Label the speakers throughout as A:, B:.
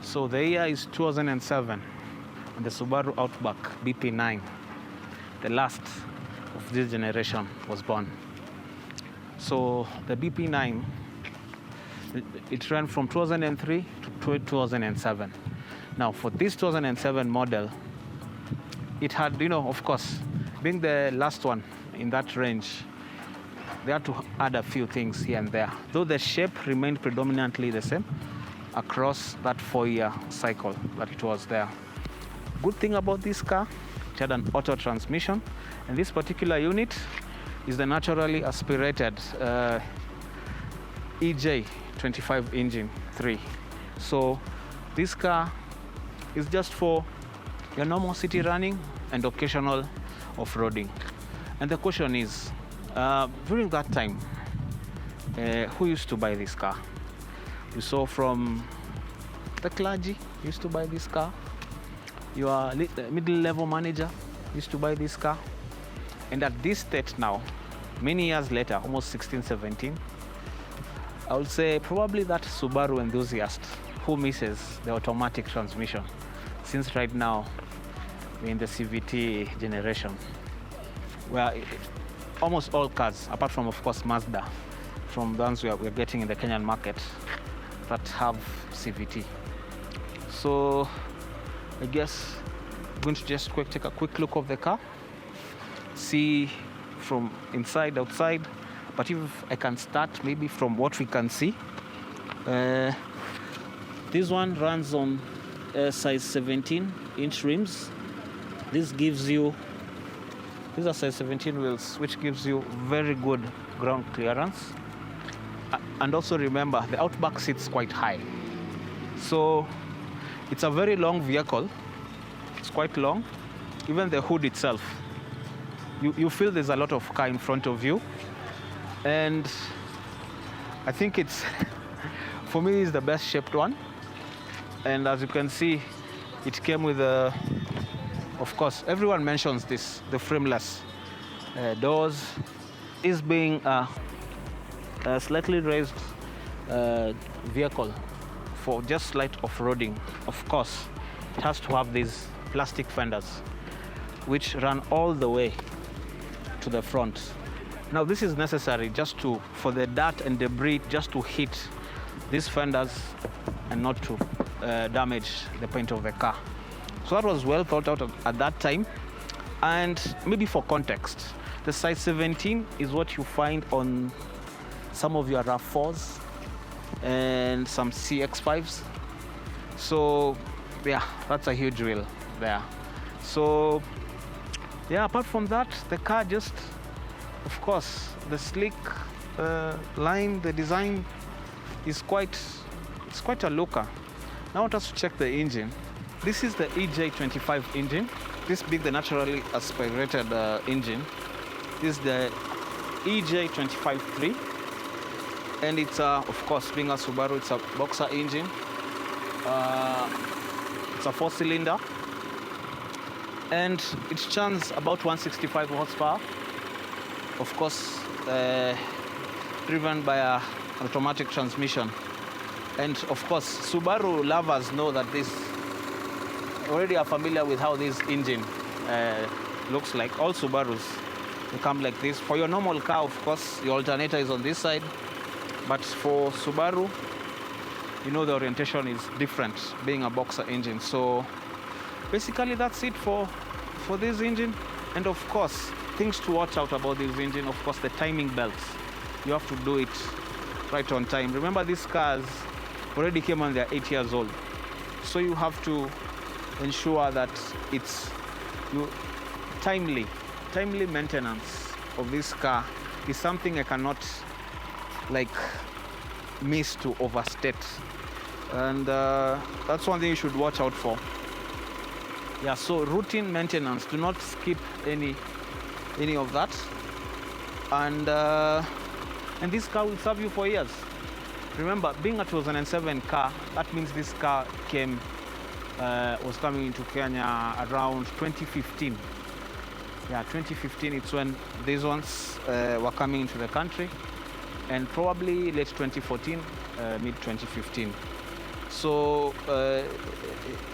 A: So the year is 2007, and the Subaru Outback BP9, the last of this generation, was born. So the BP9, it ran from 2003 to 2007. Now for this 2007 model, it had, of course, being the last one in that range, they had to add a few things here and there, though the shape remained predominantly the same across that 4-year cycle that it was there. Good thing about this car, it had an auto transmission, and this particular unit is the naturally aspirated EJ25 engine 3. So this car is just for your normal city running and occasional off-roading. And the question is, during that time, who used to buy this car? You saw from the clergy used to buy this car. Your middle-level manager used to buy this car. And at this state now, many years later, almost 16, 17, I would say probably that Subaru enthusiast who misses the automatic transmission, since right now we're in the CVT generation, where almost all cars, apart from, of course, Mazda, from the ones we're getting in the Kenyan market, that have CVT. So I guess I'm going to just take a quick look of the car, see from inside, outside, but if I can start maybe from what we can see. This one runs on size 17-inch rims. These are size 17 wheels, which gives you very good ground clearance. And also remember, the Outback sits quite high. So it's a very long vehicle. It's quite long. Even the hood itself, you feel there's a lot of car in front of you. And I think it's, for me, is the best shaped one. And as you can see, it came with of course, everyone mentions this, the frameless doors. Is being a slightly raised vehicle for just light off-roading. Of course, it has to have these plastic fenders, which run all the way to the front. Now, this is necessary just for the dirt and debris just to hit these fenders and not to damage the paint of the car. So that was well thought out at that time. And maybe for context, the size 17 is what you find on some of your RAV4s and some CX5s. So yeah, that's a huge wheel there. So yeah, apart from that, the car just, of course, the sleek line, the design is quite a looker. Now I want us to check the engine. This is the EJ25 engine. This being the naturally aspirated engine. This is the EJ25-3. And it's, of course, being a Subaru, it's a boxer engine. It's a 4-cylinder. And it churns about 165 horsepower. Of course, driven by an automatic transmission. And of course, Subaru lovers know that this already are familiar with how this engine looks like. All Subarus, they come like this. For your normal car, of course, the alternator is on this side. But for Subaru, the orientation is different, being a boxer engine. So basically, that's it for this engine. And of course, things to watch out about this engine, of course, the timing belts. You have to do it right on time. Remember, these cars already came when they're 8 years old. So you have to ensure that it's timely maintenance of this car is something I cannot miss to overstate. And that's one thing you should watch out for. Yeah, so routine maintenance, do not skip any of that. And this car will serve you for years. Remember, being a 2007 car, that means this car was coming into Kenya around 2015. Yeah, 2015, it's when these ones were coming into the country, and probably late 2014, mid 2015. So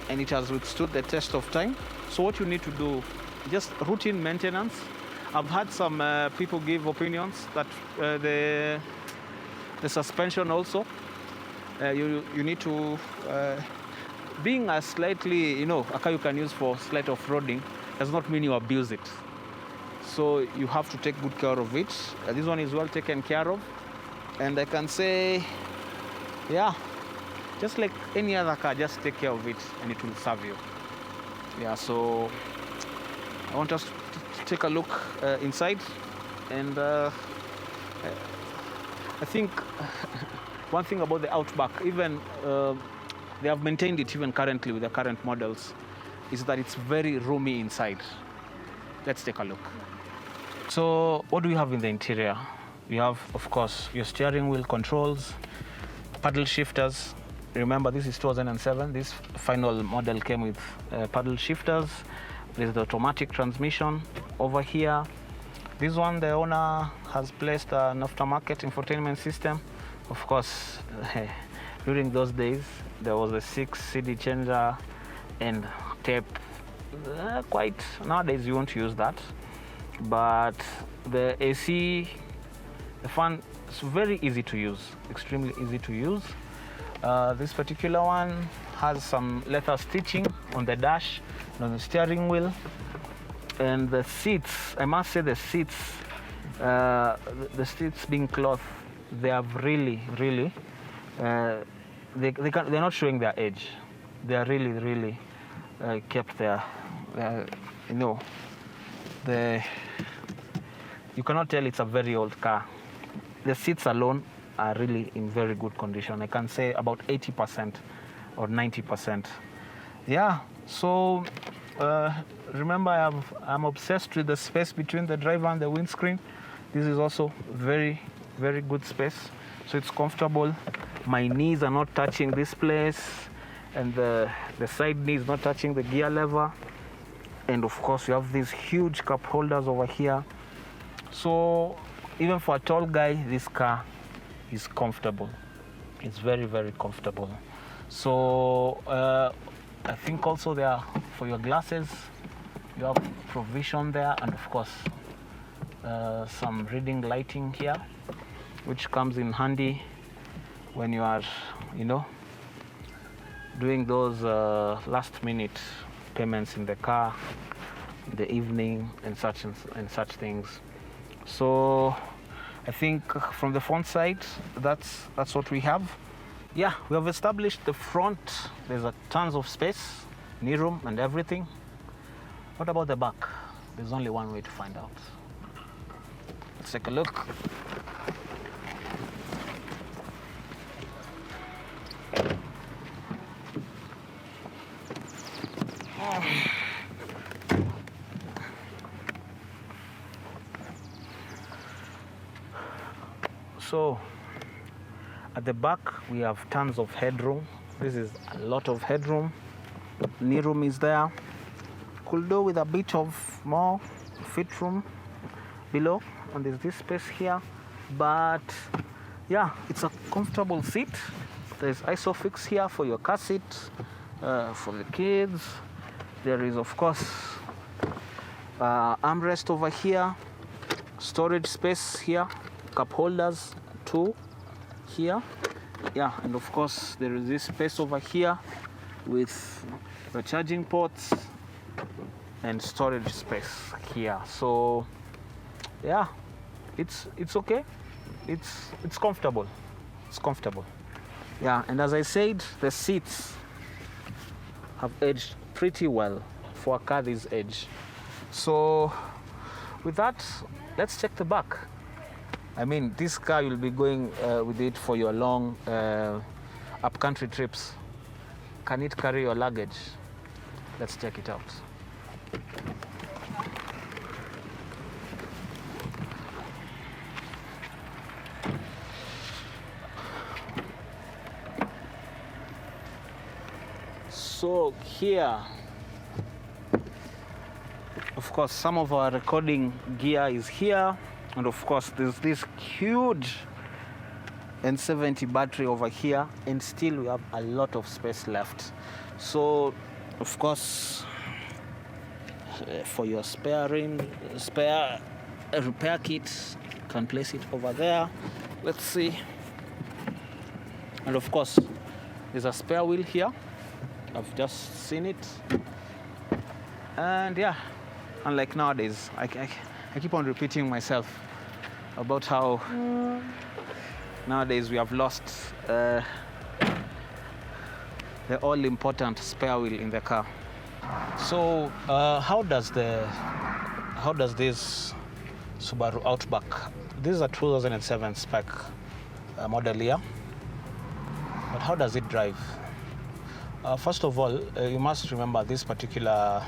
A: and it has withstood the test of time. So what you need to do, just routine maintenance. I've had some people give opinions that the suspension also, you need to, being a slightly, a car you can use for slight off-roading does not mean you abuse it. So you have to take good care of it. This one is well taken care of. And I can say, yeah, just like any other car, just take care of it and it will serve you. Yeah, so I want us to take a look inside. And I think one thing about the Outback, even they have maintained it even currently with the current models, is that it's very roomy inside. Let's take a look. So what do we have in the interior? We have, of course, your steering wheel controls, paddle shifters. Remember, this is 2007. This final model came with paddle shifters. There's the automatic transmission over here. This one, the owner has placed an aftermarket infotainment system. Of course, during those days, there was a 6 CD changer and tape. Nowadays, you won't use that. But the AC, the fan, it's very easy to use, extremely easy to use. This particular one has some leather stitching on the dash and on the steering wheel. And the seats, I must say the seats being cloth, they have really, they're not showing their age. They are really kept their, you cannot tell it's a very old car. The seats alone are really in very good condition. I can say about 80% or 90%. Yeah, so remember, I'm obsessed with the space between the driver and the windscreen. This is also very good space. So it's comfortable. My knees are not touching this place, and the side knee is not touching the gear lever. And of course, you have these huge cup holders over here. So even for a tall guy, this car is comfortable. It's very comfortable. So I think also there for your glasses, you have provision there, and of course some reading lighting here, which comes in handy when you are, doing those last minute payments in the car in the evening and such things. So I think from the front side, that's what we have. Yeah, we have established the front. There's tons of space, knee room and everything. What about the back? There's only one way to find out. Let's take a look. So at the back, we have tons of headroom. This is a lot of headroom. Knee room is there. Could do with a bit of more fit room below. And there's this space here. But yeah, it's a comfortable seat. There's ISOFIX here for your car seat, for the kids. There is, of course, armrest over here. Storage space here. Cup holders too here. Yeah, and of course there is this space over here with the charging ports and storage space here. So yeah, it's okay. It's comfortable. It's comfortable. Yeah, and as I said, the seats have aged pretty well for a car this age. So with that, let's check the back. I mean, this car, you'll be going with it for your long up-country trips. Can it carry your luggage? Let's check it out. So here, of course, some of our recording gear is here. And of course, there's this huge and 70 battery over here, and still we have a lot of space left. So of course, for your spare repair kit, you can place it over there. Let's see. And of course, there's a spare wheel here. I've just seen it. And yeah, unlike nowadays, I keep on repeating myself about how nowadays we have lost the all-important spare wheel in the car. So how does this Subaru Outback, this is a 2007 spec model year, but how does it drive? First of all, you must remember this particular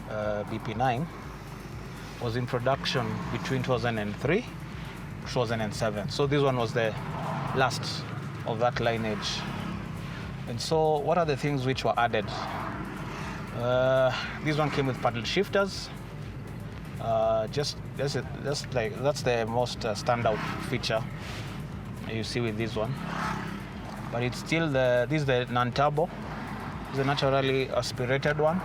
A: BP9 was in production between 2003 2007. So this one was the last of that lineage. And so what are the things which were added? This one came with paddle shifters. Just like that's the most standout feature you see with this one. But it's still this is the non-turbo. It's a naturally aspirated one.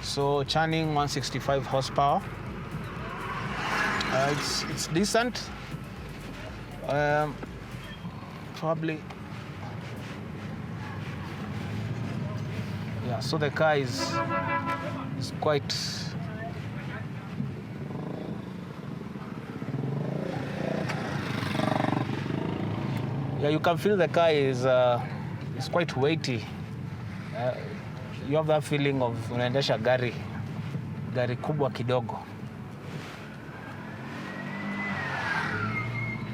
A: So churning 165 horsepower. It's decent. Probably. Yeah. So the car is quite. Yeah, you can feel the car is quite weighty. You have that feeling of unaendesha gari kubwa kidogo.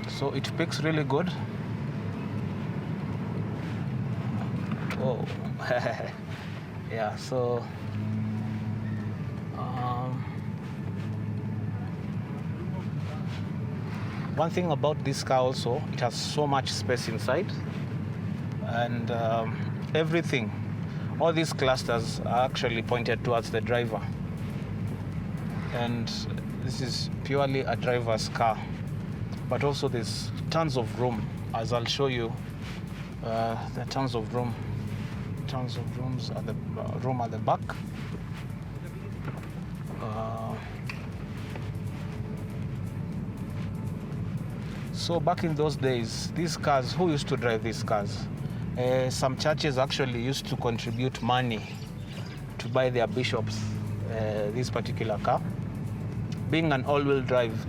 A: So it picks really good. Oh, yeah. So one thing about this car also, it has so much space inside, and everything, all these clusters are actually pointed towards the driver, and this is purely a driver's car. But also there's tons of room, as I'll show you. There are tons of rooms at the room at the back. So back in those days, these cars, who used to drive these cars? Some churches actually used to contribute money to buy their bishops this particular car. Being an all-wheel drive,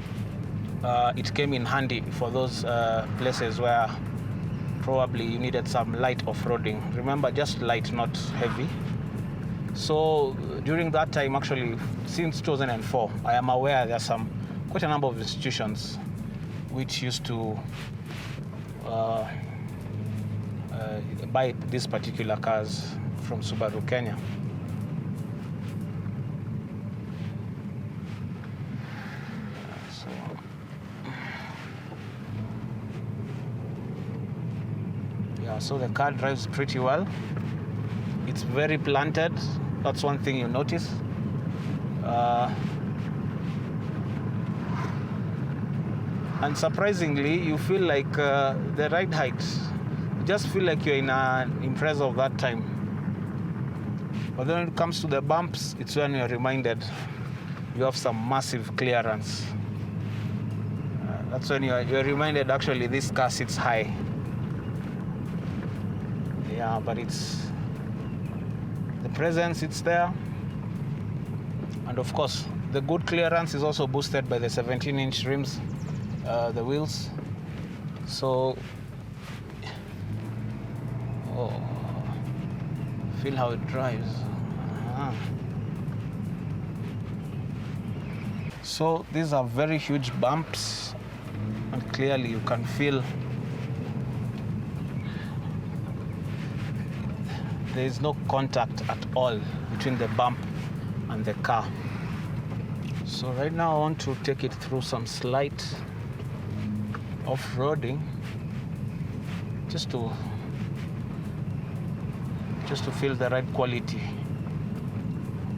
A: it came in handy for those places where probably you needed some light off-roading. Remember, just light, not heavy. So during that time, actually, since 2004, I am aware there are quite a number of institutions which used to buy these particular cars from Subaru Kenya. So the car drives pretty well. It's very planted. That's one thing you notice. And surprisingly, you feel like the ride height, you just feel like you're in an Impreza of that time. But then when it comes to the bumps, it's when you're reminded you have some massive clearance. That's when you're reminded actually this car sits high. Yeah, but the presence, it's there. And of course, the good clearance is also boosted by the 17-inch rims, the wheels. So, feel how it drives. So these are very huge bumps, and clearly you can feel there is no contact at all between the bump and the car. So right now I want to take it through some slight off-roading just to feel the right quality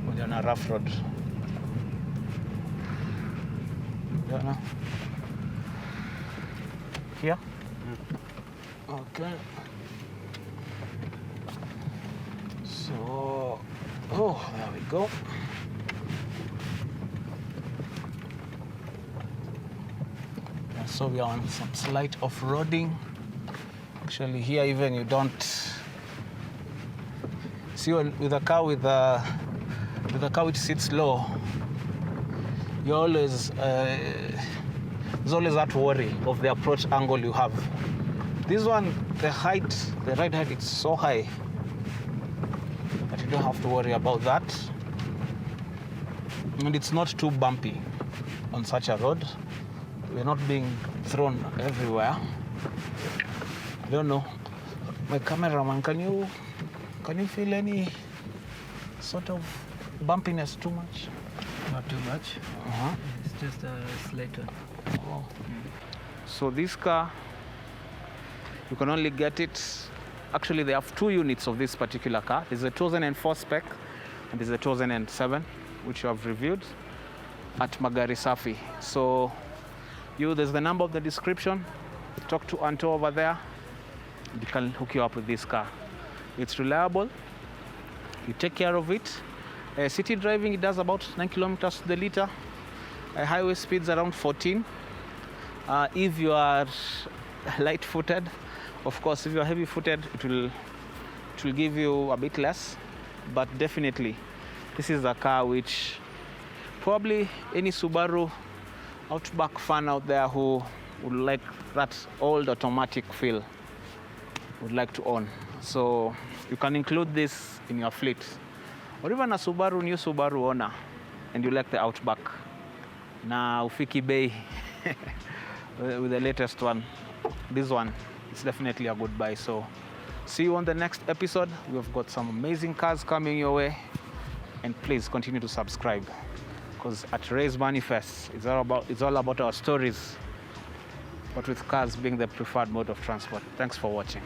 A: when you're on a rough road. Yeah, no? Okay. So, oh, there we go. And so we are on some slight off-roading. Actually, here even you don't see with a car with a car which sits low. You always there's always that worry of the approach angle you have. This one, the ride height, it's so high that you don't have to worry about that. And it's not too bumpy on such a road. We're not being thrown everywhere. I don't know. My cameraman, can you feel any sort of bumpiness too much?
B: Not too much. It's just a slight one.
A: Oh. So this car, you can only get it. Actually, they have 2 units of this particular car. There's a 2004 spec and there's a 2007, which you have reviewed at Magari Safi. So there's the number of the description. Talk to Anto over there. He can hook you up with this car. It's reliable. You take care of it. City driving, it does about 9 kilometers to the liter. Highway speeds around 14. If you are light-footed, of course, if you are heavy-footed, it will give you a bit less. But definitely, this is a car which probably any Subaru Outback fan out there who would like that old automatic feel would like to own. So you can include this in your fleet. Or even a new Subaru owner, and you like the Outback. Now, Ufiki Bay with the latest one. This one is definitely a good buy. So see you on the next episode. We've got some amazing cars coming your way. And please continue to subscribe, because at Raise Manifest, it's all about our stories, but with cars being the preferred mode of transport. Thanks for watching.